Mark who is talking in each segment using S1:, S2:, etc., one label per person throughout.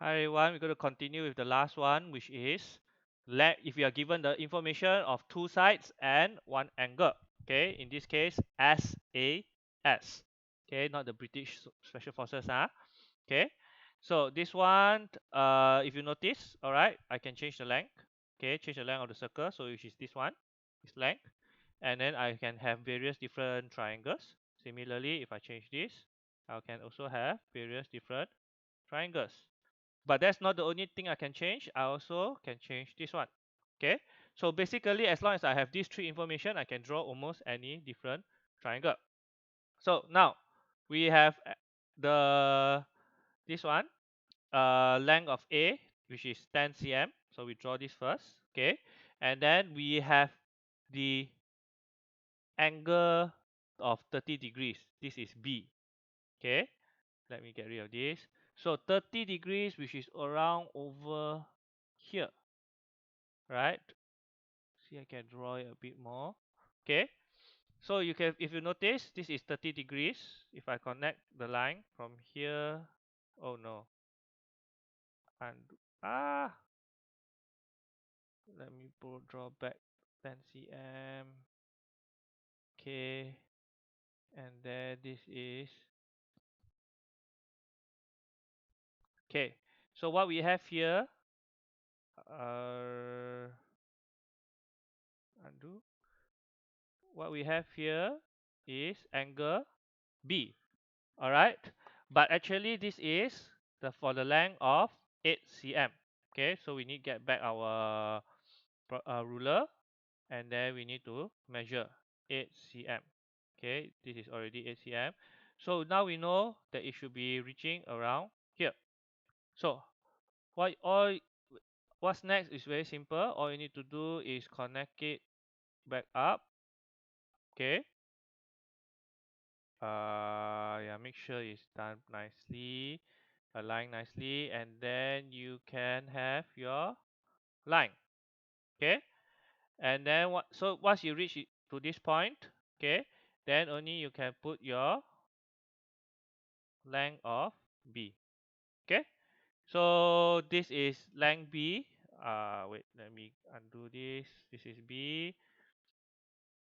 S1: Hi everyone, we're going to continue with the last one, which is if you are given the information of two sides and one angle. Okay, in this case, SAS. Okay, not the British Special Forces. Okay, so this one, if you notice, all right, I can change the length. Okay, change the length of the circle, so which is this one, this length, and then I can have various different triangles. Similarly, if I change this, I can also have various different triangles. But that's not the only thing I can change. I also can change this one. Okay, so basically, as long as I have these three information, I can draw almost any different triangle. So now we have the this one, length of A, which is 10 cm. So we draw this first. Okay, and then we have the angle of 30 degrees. This is B. Okay, let me get rid of this. So 30 degrees, which is around over here, right? See, I can draw it a bit more. Okay, so you can, if you notice, this is 30 degrees. If I connect the line from here, oh no, and let me draw back 10 cm. Okay, and then this is okay. So what we have here, undo. What we have here is angle B. All right, but actually this is for the length of 8 cm. Okay, so we need to get back our ruler, and then we need to measure 8 cm. Okay, this is already 8 cm. So now we know that it should be reaching around here. So what all what's next is very simple. All you need to do is connect it back up. Okay, yeah, make sure it's done nicely, align nicely, and then you can have your line. Okay, and then once you reach to this point, okay, then only you can put your length of B. Okay, so this is length B. Wait, let me undo this. This is B,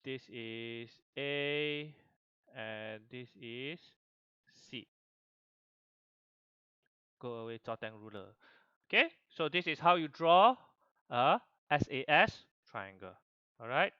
S1: this is A, and this is C. Go away, Toteng ruler. Okay, so this is how you draw a SAS triangle. All right.